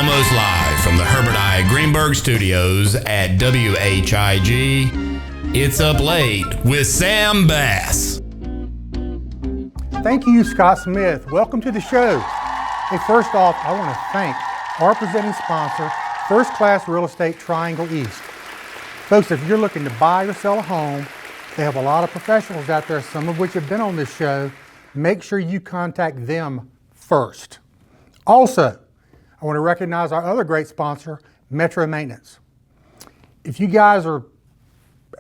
almost live from the Herbert I. Greenberg Studios at WHIG. It's Up Late with Sam Bass. Thank you, Scott Smith. Welcome to the show. Hey, first off, I want to thank our presenting sponsor, First Class Real Estate Triangle East. Folks, if you're looking to buy or sell a home, they have a lot of professionals out there, some of which have been on this show. Make sure you contact them first. Also, I want to recognize our other great sponsor, Metro Maintenance. If you guys are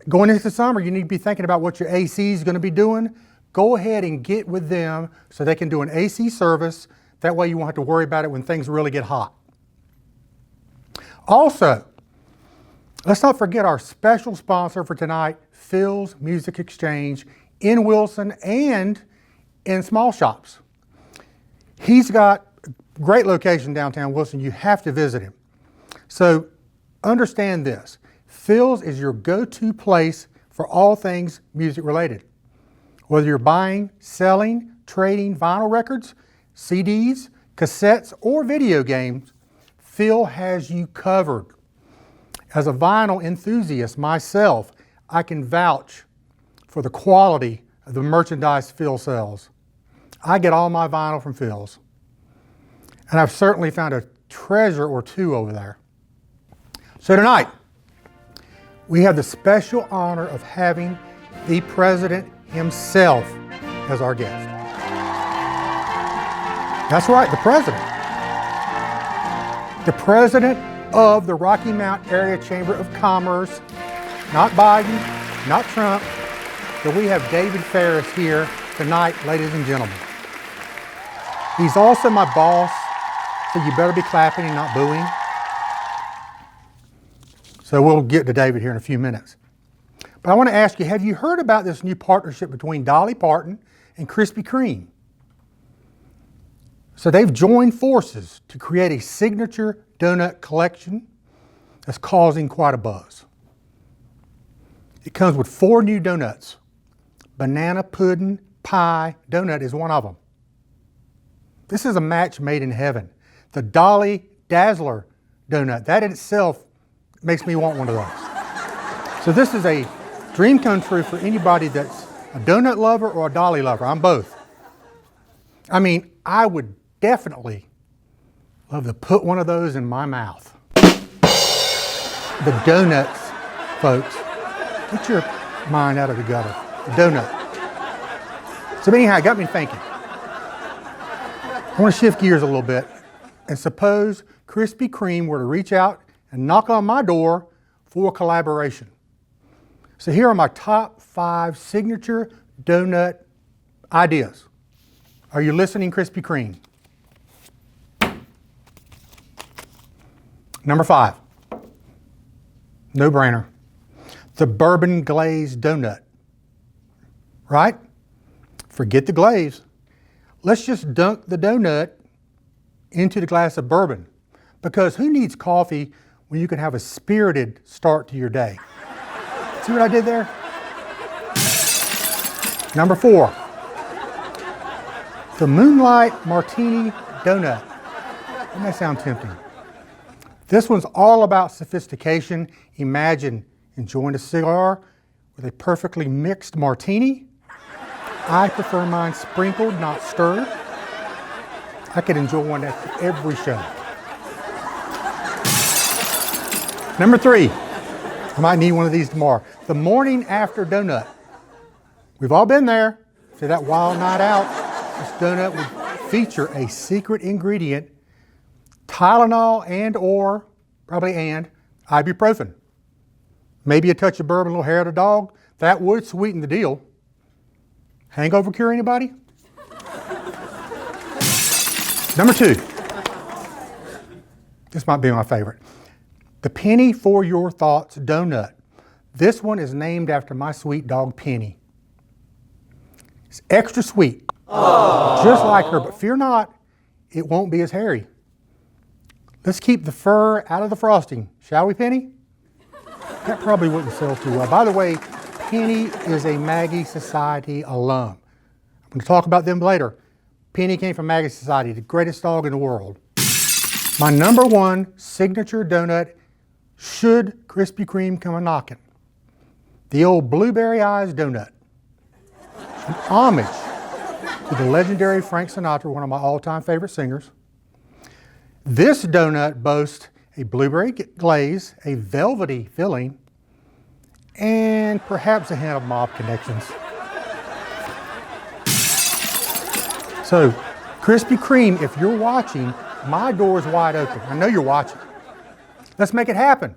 going into the summer, you need to be thinking about what your AC is going to be doing. Go ahead and get with them so they can do an AC service. That way you won't have to worry about it when things really get hot. Also, let's not forget our special sponsor for tonight, Phil's Music Exchange in Wilson and in small shops. He's got a great location downtown Wilson. You have to visit him. So understand this. Phil's is your go-to place for all things music related. Whether you're buying, selling, trading vinyl records, CDs, cassettes, or video games, Phil has you covered. As a vinyl enthusiast myself, I can vouch for the quality of the merchandise Phil sells. I get all my vinyl from Phil's. And I've certainly found a treasure or two over there. So tonight, we have the special honor of having the president himself as our guest. That's right, the president. The president of the Rocky Mount Area Chamber of Commerce, not Biden, not Trump, but we have David Farris here tonight, ladies and gentlemen. He's also my boss, so you better be clapping and not booing. So we'll get to David here in a few minutes. But I want to ask you, have you heard about this new partnership between Dolly Parton and Krispy Kreme? So they've joined forces to create a signature donut collection that's causing quite a buzz. It comes with 4 new donuts. Banana pudding pie donut is one of them. This is a match made in heaven. The Dolly Dazzler donut, that in itself makes me want one of those. So this is a dream come true for anybody that's a donut lover or a Dolly lover. I'm both. I mean, I would definitely love to put one of those in my mouth. The donuts, folks. Get your mind out of the gutter. The donut. So anyhow, it got me thinking. I want to shift gears a little bit and suppose Krispy Kreme were to reach out and knock on my door for a collaboration. So here are my top 5 signature donut ideas. Are you listening, Krispy Kreme? Number 5, no brainer, the bourbon glazed donut. Right? Forget the glaze. Let's just dunk the donut into the glass of bourbon, because who needs coffee when you can have a spirited start to your day? See what I did there? Number 4, the Moonlight Martini Donut. Doesn't that sound tempting? This one's all about sophistication. Imagine enjoying a cigar with a perfectly mixed martini. I prefer mine sprinkled, not stirred. I could enjoy one at every show. Number 3, I might need one of these tomorrow. The morning after donut. We've all been there. Say that wild night out, this donut would feature a secret ingredient, Tylenol and/or, probably ibuprofen. Maybe a touch of bourbon, a little hair of the dog. That would sweeten the deal. Hangover cure, anybody? Number 2. This might be my favorite. The Penny for Your Thoughts donut. This one is named after my sweet dog, Penny. It's extra sweet. Aww. Just like her, but fear not, it won't be as hairy. Let's keep the fur out of the frosting, shall we, Penny? That probably wouldn't sell too well. By the way, Penny is a Maggie Society alum. I'm going to talk about them later. Penny came from Maggie Society, the greatest dog in the world. My number one signature donut, should Krispy Kreme come a-knocking, the old Blueberry Eyes donut. An homage to the legendary Frank Sinatra, one of my all-time favorite singers. This donut boasts a blueberry glaze, a velvety filling, and perhaps a hint of mob connections. So, Krispy Kreme, if you're watching, my door is wide open. I know you're watching. Let's make it happen.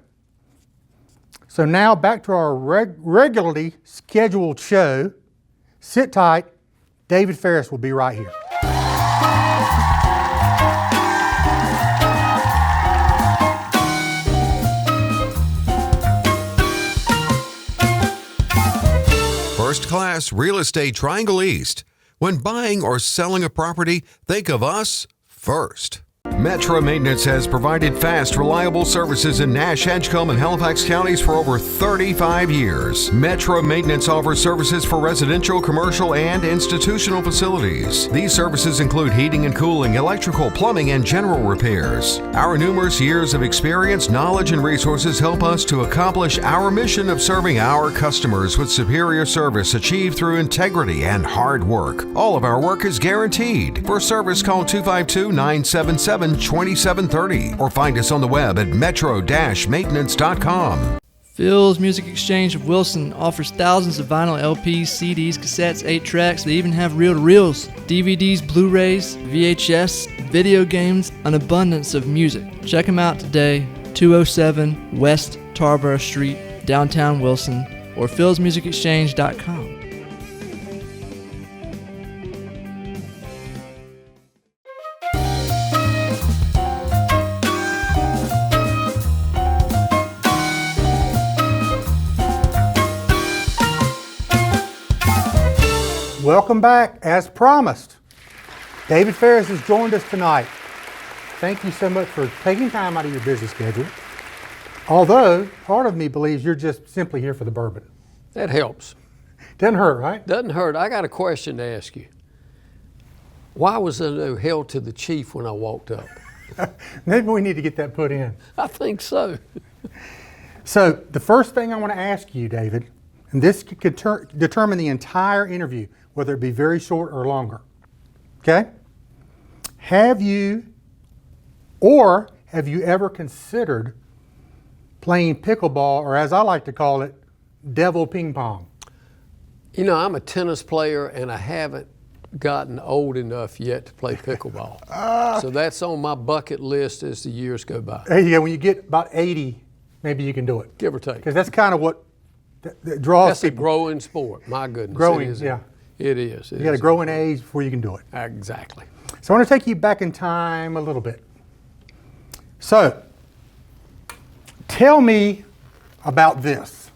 So now back to our regularly scheduled show. Sit tight. David Farris will be right here. First Class Real Estate Triangle East. When buying or selling a property, think of us first. Metro Maintenance has provided fast, reliable services in Nash, Edgecombe, and Halifax counties for over 35 years. Metro Maintenance offers services for residential, commercial, and institutional facilities. These services include heating and cooling, electrical, plumbing, and general repairs. Our numerous years of experience, knowledge, and resources help us to accomplish our mission of serving our customers with superior service achieved through integrity and hard work. All of our work is guaranteed. For service, call 252-977-2730 or find us on the web at metro-maintenance.com. Phil's Music Exchange of Wilson offers thousands of vinyl LPs, CDs, cassettes, 8 tracks. They even have reel-to-reels, DVDs, Blu-rays, VHS, video games, an abundance of music. Check them out today, 207 West Tarboro Street, downtown Wilson, or philsmusicexchange.com. Welcome back, as promised. David Farris has joined us tonight. Thank you so much for taking time out of your busy schedule. Although, part of me believes you're just simply here for the bourbon. That helps. Doesn't hurt, right? Doesn't hurt. I got a question to ask you. Why was there no hail to the chief when I walked up? Maybe we need to get that put in. I think so. So, the first thing I want to ask you, David, and this could determine the entire interview, whether it be very short or longer. Okay? Have you ever considered playing pickleball, or as I like to call it, devil ping pong? You know, I'm a tennis player and I haven't gotten old enough yet to play pickleball. So that's on my bucket list as the years go by. There you go. When you get about 80, maybe you can do it. Give or take. Because that's kind of what that draws That's a people. growing sport. My goodness. Growing, it is. yeah. It is. You got to grow in age before you can do it. Exactly. So I want to take you back in time a little bit. So, tell me about this.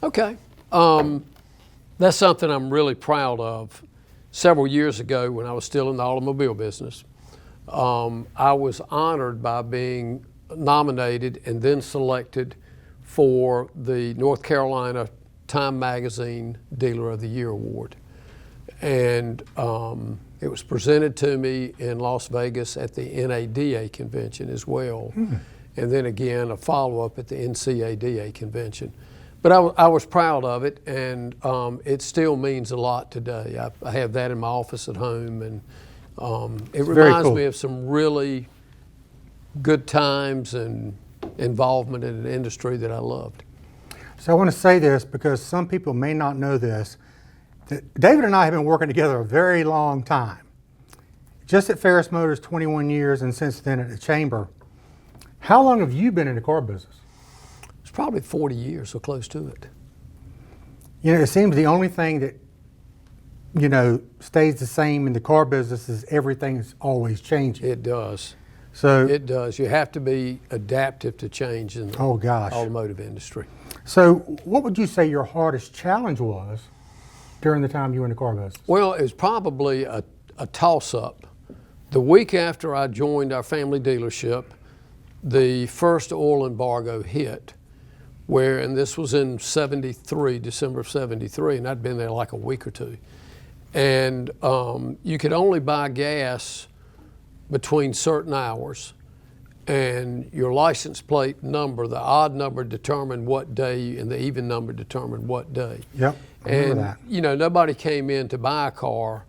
Okay. That's something I'm really proud of. Several years ago, when I was still in the automobile business, I was honored by being nominated and then selected for the North Carolina Time Magazine Dealer of the Year Award. And it was presented to me in Las Vegas at the NADA convention as well. And then again, a follow-up at the NCADA convention. But I was proud of it, and it still means a lot today. I have that in my office at home, and it reminds me of some really good times and involvement in an industry that I loved. So I want to say this because some people may not know this. That David and I have been working together a very long time. Just at Farris Motors 21 years, and since then at the Chamber. How long have you been in the car business? It's probably 40 years or close to it. You know, it seems the only thing that, you know, stays the same in the car business is everything's always changing. It does. So it does. You have to be adaptive to change in the automotive industry. So what would you say your hardest challenge was during the time you were in the car business? Well, it was probably a toss-up. The week after I joined our family dealership, the first oil embargo hit, and this was in '73, December of '73, and I'd been there like a week or two. And you could only buy gas between certain hours, and your license plate number, the odd number determined what day, and the even number determined what day. Yep, I remember that. You know, nobody came in to buy a car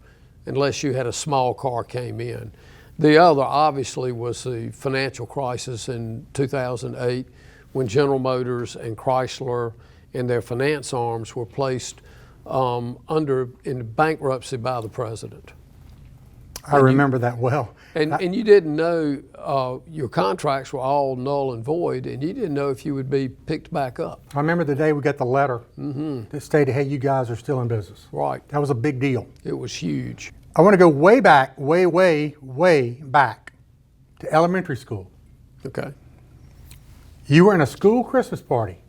unless you had a small car came in. The other, obviously, was the financial crisis in 2008 when General Motors and Chrysler and their finance arms were placed in bankruptcy by the president. I remember that well. And you didn't know, your contracts were all null and void, and you didn't know if you would be picked back up. I remember the day we got the letter that stated, hey, you guys are still in business. Right. That was a big deal. It was huge. I want to go way back, way back to elementary school. Okay. You were in a school Christmas party.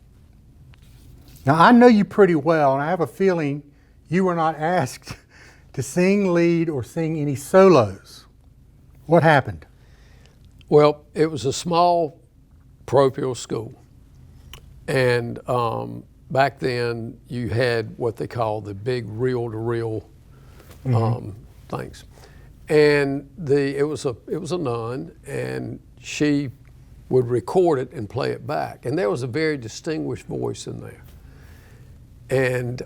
Now, I know you pretty well, and I have a feeling you were not asked to sing lead or sing any solos. What happened? Well, it was a small parochial school. And back then, you had what they call the big reel-to-reel things. And it was a nun, and she would record it and play it back. And there was a very distinguished voice in there. And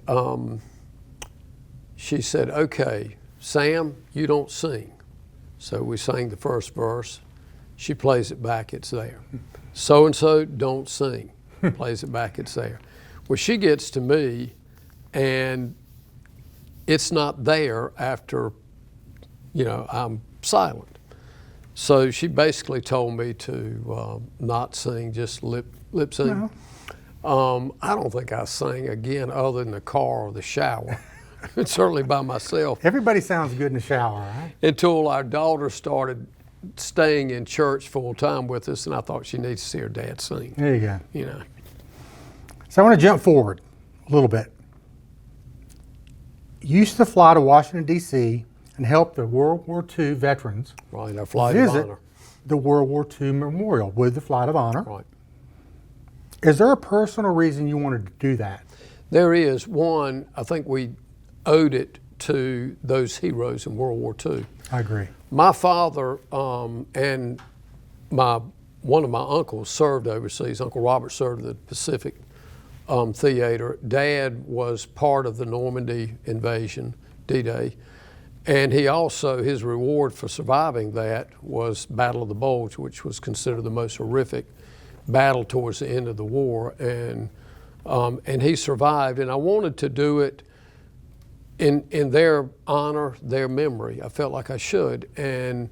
she said, okay, Sam, you don't sing. So we sang the first verse. She plays it back, it's there. So-and-so, don't sing. Plays it back, it's there. Well, she gets to me, and it's not there after, I'm silent. So she basically told me to not sing, just lip sing. No. I don't think I sang again other than the car or the shower. Certainly by myself. Everybody sounds good in the shower, right? Until our daughter started staying in church full time with us, and I thought she needs to see her dad sing. There you go. You know. So I want to jump forward a little bit. You used to fly to Washington, D.C. and help the World War II veterans right, our flight of honor. The World War II Memorial with the Flight of Honor. Right. Is there a personal reason you wanted to do that? There is. One, I think we owed it to those heroes in World War II. I agree. My father and one of my uncles served overseas. Uncle Robert served at the Pacific Theater. Dad was part of the Normandy invasion, D-Day, and he also, his reward for surviving that was Battle of the Bulge, which was considered the most horrific battle towards the end of the war, and he survived. And I wanted to do it in their honor, their memory. I felt like I should, and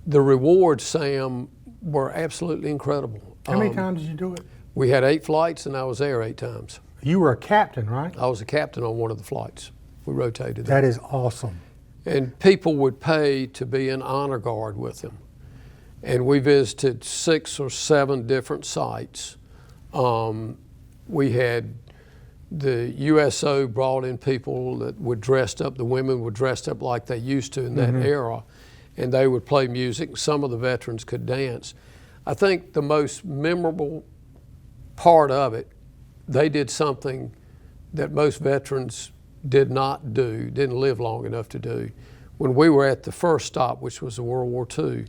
the rewards, Sam, were absolutely incredible. How many times did you do it? We had 8 flights, and I was there 8 times. You were a captain, right? I was a captain on one of the flights. We rotated. That is awesome. And people would pay to be in honor guard with them. And we visited 6 or 7 different sites. We had the USO brought in people that were dressed up, the women were dressed up like they used to in that era, and they would play music. Some of the veterans could dance. I think the most memorable part of it, they did something that most veterans did not do, didn't live long enough to do. When we were at the first stop, which was World War II,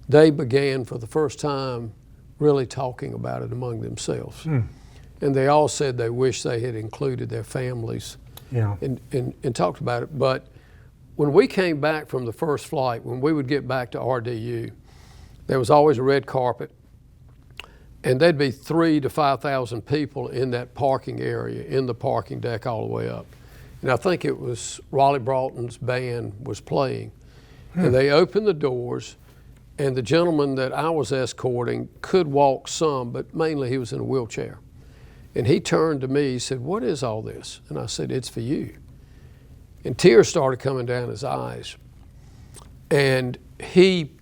they began for the first time really talking about it among themselves. And they all said they wish they had included their families and talked about it. But when we came back from the first flight, when we would get back to RDU, there was always a red carpet, and there'd be 3,000 to 5,000 people in that parking area, in the parking deck all the way up. And I think it was Raleigh Broughton's band was playing. And they opened the doors, and the gentleman that I was escorting could walk some, but mainly he was in a wheelchair. And he turned to me, he said, "What is all this?" And I said, "It's for you." And tears started coming down his eyes. And he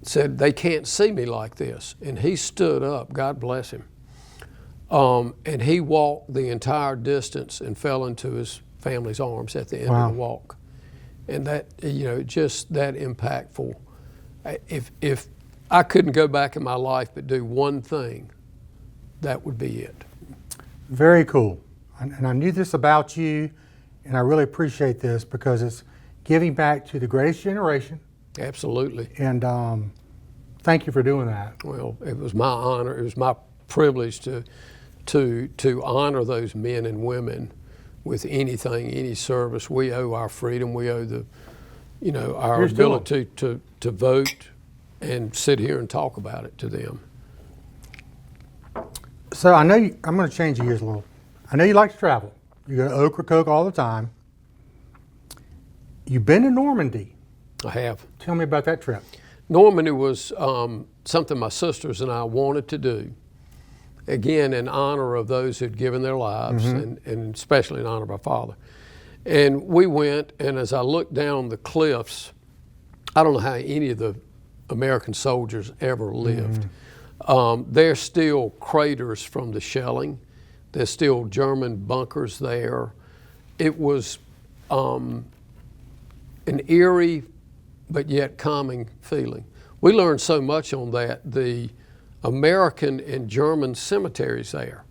said, "They can't see me like this." And he stood up, God bless him. And he walked the entire distance and fell into his family's arms at the end of the walk. And that, just that impactful. If I couldn't go back in my life but do one thing, that would be it. Very cool. And I knew this about you, and I really appreciate this because it's giving back to the greatest generation. Absolutely. And Thank you for doing that. Well, it was my honor. It was my privilege to honor those men and women with anything, any service. We owe our freedom. We owe our ability to vote and sit here and talk about it to them. So I know I'm going to change gears a little. I know you like to travel. You go to Ocracoke all the time. You've been to Normandy. I have. Tell me about that trip. Normandy was something my sisters and I wanted to do, again, in honor of those who'd given their lives, and especially in honor of our father. And we went, and as I looked down the cliffs, I don't know how any of the American soldiers ever lived. There's still craters from the shelling. There's still German bunkers there. It was an eerie but yet calming feeling. We learned so much on that. The American and German cemeteries there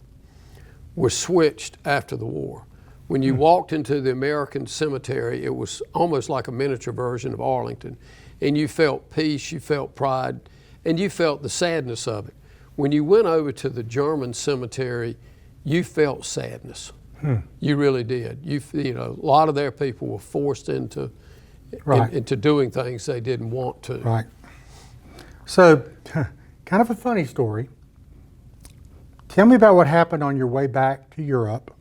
were switched after the war. When you walked into the American cemetery, it was almost like a miniature version of Arlington. And you felt peace, you felt pride, and you felt the sadness of it. When you went over to the German cemetery, you felt sadness. You really did. A lot of their people were forced into doing things they didn't want to. Right. So, kind of a funny story. Tell me about what happened on your way back to Europe.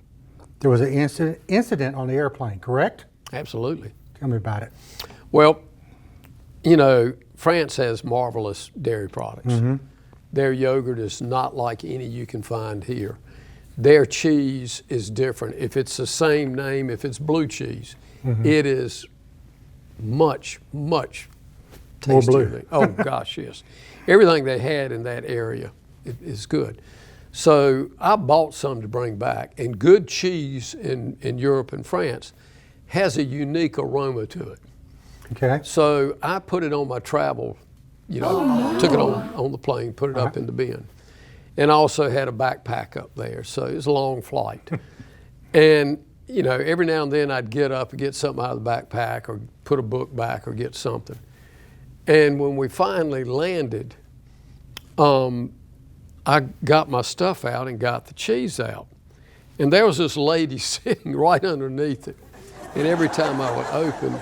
There was an incident on the airplane, correct? Absolutely. Tell me about it. Well, France has marvelous dairy products. Their yogurt is not like any you can find here. Their cheese is different. If it's the same name, if it's blue cheese, it is much, much tastier. More blue. Oh gosh, yes. Everything they had in that area is good. So I bought some to bring back, and good cheese in Europe and France has a unique aroma to it. Okay. So I put it on my travel, took it on the plane, put it up in the bin. And I also had a backpack up there, so it was a long flight. And, every now and then I'd get up and get something out of the backpack or put a book back or get something. And when we finally landed, I got my stuff out and got the cheese out. And there was this lady sitting right underneath it. And every time I would open,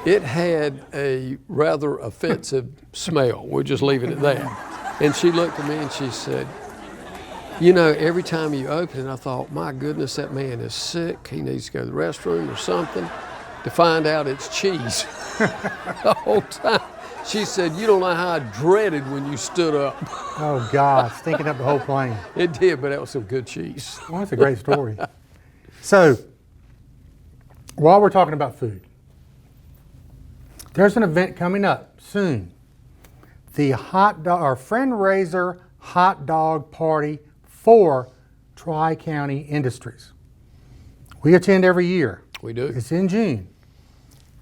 it had a rather offensive smell. We'll just leave it at that. And she looked at me and she said, every time you open it, I thought, my goodness, that man is sick. He needs to go to the restroom or something. To find out it's cheese the whole time. She said, you don't know how I dreaded when you stood up. Oh, God, stinking up the whole plane. It did, but that was some good cheese. Well, that's a great story. So, while we're talking about food, there's an event coming up soon. The Friend-Raiser Hot Dog Party for Tri-County Industries. We attend every year. We do. It's in June.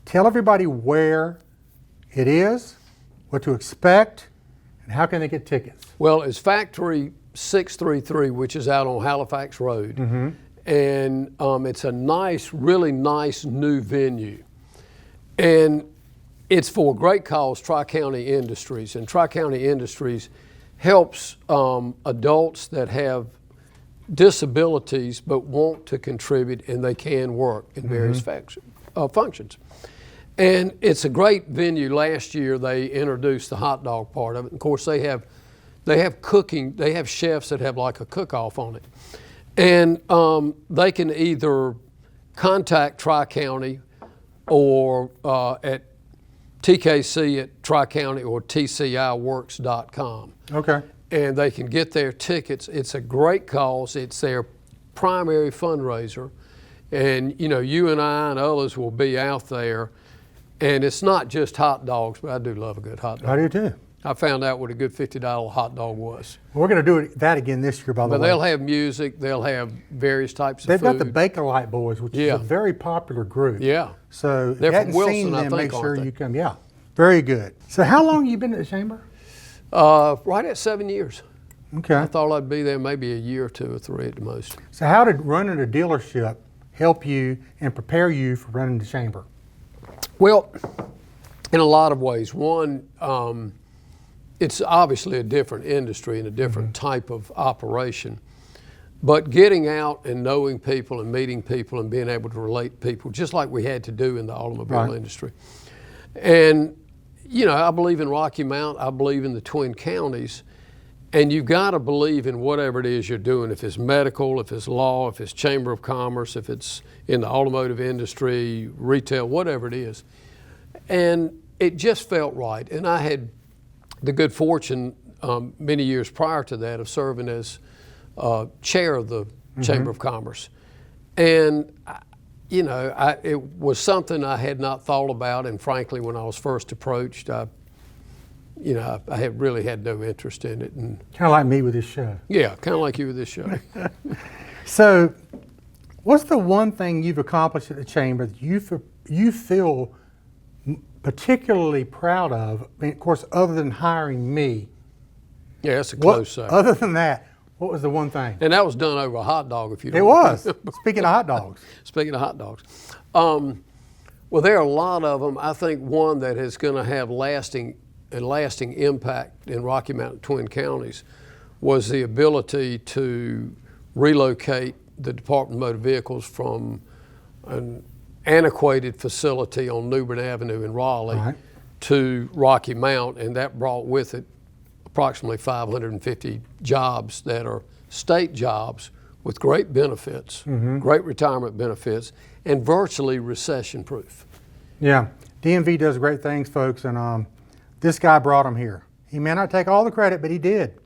Tell everybody where it is, what to expect, and how can they get tickets? Well, it's Factory 633, which is out on Halifax Road. And it's a nice, really nice new venue. And it's for a great cause, Tri-County Industries. And Tri-County Industries helps adults that have disabilities but want to contribute, and they can work in various functions. And it's a great venue. Last year they introduced the hot dog part of it. Of course, they have cooking. They have chefs that have like a cook-off on it. And they can either contact Tri-County or at TKC at Tri-County or TCIworks.com. Okay. And they can get their tickets. It's a great cause. It's their primary fundraiser. And you and I and others will be out there. And it's not just hot dogs, but I do love a good hot dog. I do too. I found out what a good $50 hot dog was. We're going to do that again this year, by the way. But they'll have music. They'll have various types of They've food. got the Bakelite Boys, which is a very popular group. Yeah. So They're if you from haven't seen Wilson, I them, think, make sure aren't they? you come. Yeah, very good. So how long have you been at the Chamber? Right at 7 years. Okay. I thought I'd be there maybe a year or 2 or 3 at the most. So how did running a dealership help you and prepare you for running the Chamber? Well, in a lot of ways. One, it's obviously a different industry and a different type of operation. But getting out and knowing people and meeting people and being able to relate to people, just like we had to do in the automobile industry. And, you know, I believe in Rocky Mount, I believe in the Twin Counties, and you've got to believe in whatever it is you're doing, if it's medical, if it's law, if it's Chamber of Commerce, if it's in the automotive industry, retail, whatever it is. And it just felt right. And I had the good fortune many years prior to that of serving as chair of the Chamber of Commerce. And, you know, it was something I had not thought about, and frankly, when I was first approached, I had really had no interest in it. And kind of like me with this show. Yeah, kind of like you with this show. So, what's the one thing you've accomplished at the Chamber that you feel particularly proud of? I mean, of course, other than hiring me. Yeah, that's a close second. Other than that, what was the one thing? And that was done over a hot dog, if you don't It was. Speaking of hot dogs. Speaking of hot dogs. Well, there are a lot of them. I think one that is going to have lasting impact in Rocky Mountain Twin Counties was the ability to relocate the Department of Motor Vehicles from an antiquated facility on New Bern Avenue in Raleigh to Rocky Mount, and that brought with it approximately 550 jobs that are state jobs with great benefits, great retirement benefits, and virtually recession-proof. Yeah, DMV does great things, folks, and this guy brought them here. He may not take all the credit, but he did.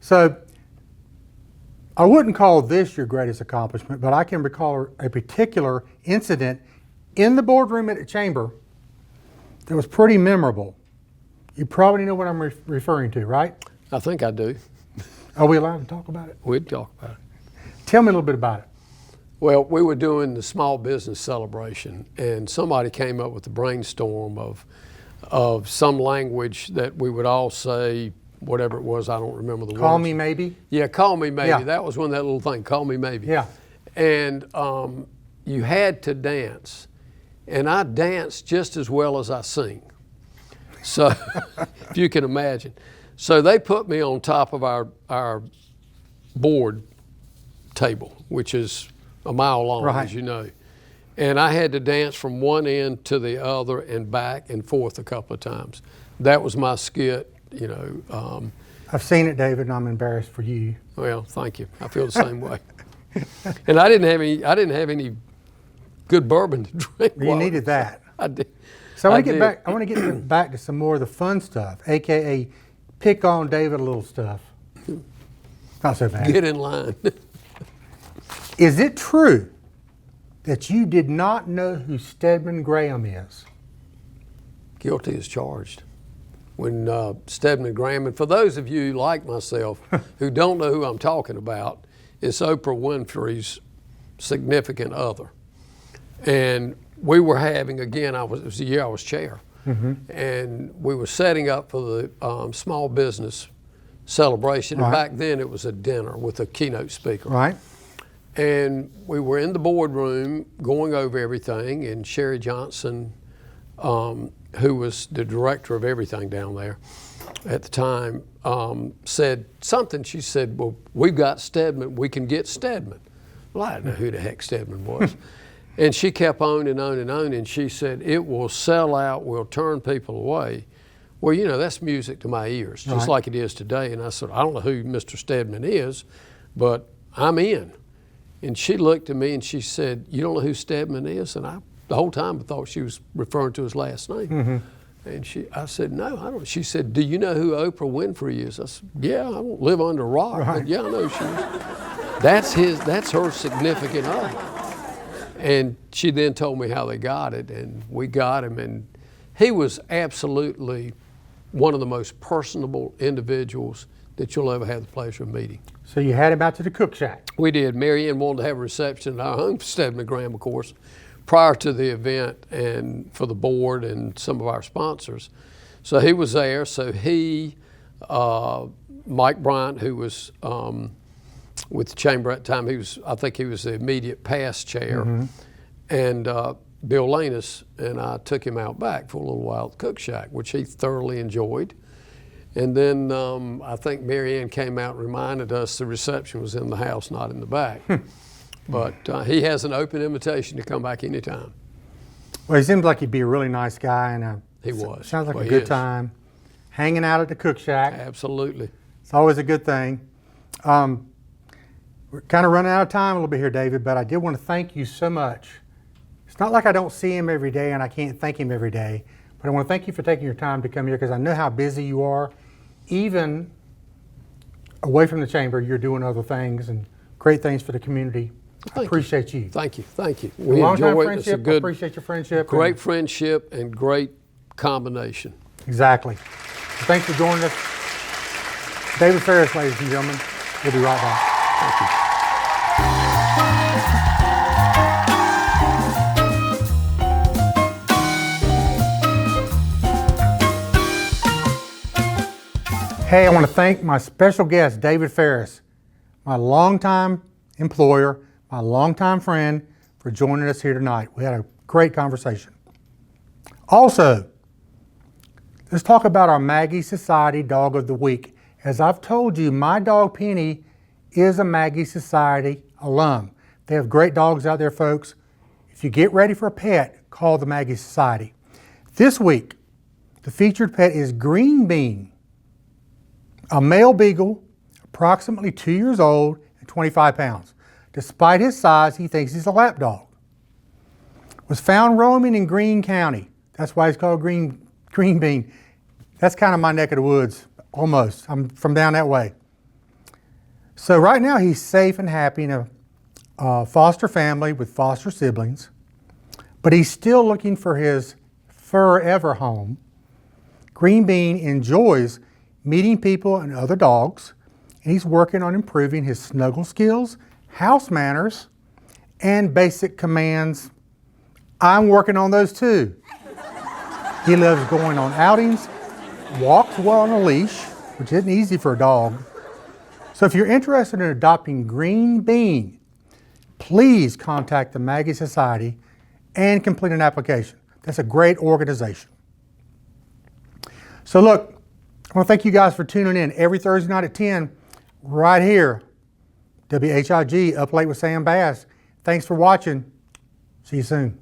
So I wouldn't call this your greatest accomplishment, but I can recall a particular incident in the boardroom at the Chamber that was pretty memorable. You probably know what I'm referring to, right? I think I do. Are we allowed to talk about it? We'd talk about it. Tell me a little bit about it. Well, we were doing the small business celebration, and somebody came up with a brainstorm of some language that we would all say, whatever it was, I don't remember the words. Call me maybe? Yeah, call me maybe. Yeah. That was when that little thing, call me maybe. Yeah. And you had to dance. And I dance just as well as I sing. So, if you can imagine. So they put me on top of our board table, which is a mile long, as you know. And I had to dance from one end to the other and back and forth a couple of times. That was my skit, you know. I've seen it, David, and I'm embarrassed for you. Well, thank you. I feel the same way. And I didn't have any good bourbon to drink. You needed that. I did. So I want to get back to some more of the fun stuff, aka pick on David a little stuff. Not so bad. Get in line. Is it true that you did not know who Stedman Graham is? Guilty as charged. When Stedman Graham, and for those of you like myself who don't know who I'm talking about, it's Oprah Winfrey's significant other. And we were having, again, it was the year I was chair, and we were setting up for the small business celebration. And back then it was a dinner with a keynote speaker. Right. And we were in the boardroom going over everything, and Sherry Johnson, who was the director of everything down there at the time, said something. She said, well, we've got Stedman, we can get Stedman. Well, I didn't know who the heck Stedman was. And she kept on and on and on, and she said, it will sell out, we'll turn people away. Well, you know, that's music to my ears, just like it is today. And I said, I don't know who Mr. Stedman is, but I'm in. And she looked at me and she said, you don't know who Stedman is? And the whole time I thought she was referring to his last name. And I said, no, I don't. She said, do you know who Oprah Winfrey is? I said, yeah, I don't live under a rock, but yeah, I know who she is. That's her significant other. And she then told me how they got it, and we got him, and he was absolutely one of the most personable individuals that you'll ever have the pleasure of meeting. So you had him out to the cook shack. We did. Mary Ann wanted to have a reception at our home for Stedman Graham, of course, prior to the event, and for the board and some of our sponsors. So he was there. So he, Mike Bryant, who was with the chamber at the time, I think he was the immediate past chair, and Bill Lanus and I took him out back for a little while at the cook shack, which he thoroughly enjoyed. And then I think Mary Ann came out and reminded us the reception was in the house, not in the back. But he has an open invitation to come back anytime. Well, he seems like he'd be a really nice guy, and He was. sounds like Well, a he good is. time. Hanging out at the cook shack. Absolutely. It's always a good thing. We're kind of running out of time a little bit here, David, but I did want to thank you so much. It's not like I don't see him every day and I can't thank him every day, but I want to thank you for taking your time to come here because I know how busy you are. Even away from the chamber, you're doing other things and great things for the community. I appreciate you. Thank you. Thank you. A We long-time enjoy it. It's a friendship. I good, appreciate your friendship. great friendship and great combination. Exactly. Thanks for joining us. David Farris, ladies and gentlemen. We'll be right back. Thank you. Hey, I want to thank my special guest, David Farris, my longtime employer, my longtime friend, for joining us here tonight. We had a great conversation. Also, let's talk about our Maggie Society Dog of the Week. As I've told you, my dog Penny is a Maggie Society alum. They have great dogs out there, folks. If you get ready for a pet, call the Maggie Society. This week, the featured pet is Green Bean, a male beagle, approximately 2 years old and 25 pounds. Despite his size, he thinks he's a lap dog. Was found roaming in Greene County. That's why he's called Green Bean. That's kind of my neck of the woods, almost. I'm from down that way. So right now he's safe and happy in a foster family with foster siblings, but he's still looking for his forever home. Green Bean enjoys meeting people and other dogs, and he's working on improving his snuggle skills, house manners, and basic commands. I'm working on those too. He loves going on outings, walks well on a leash, which isn't easy for a dog. So if you're interested in adopting Green Bean, please contact the Maggie Society and complete an application. That's a great organization. So look, I want to thank you guys for tuning in every Thursday night at 10, right here, WHIG, Up Late with Sam Bass. Thanks for watching. See you soon.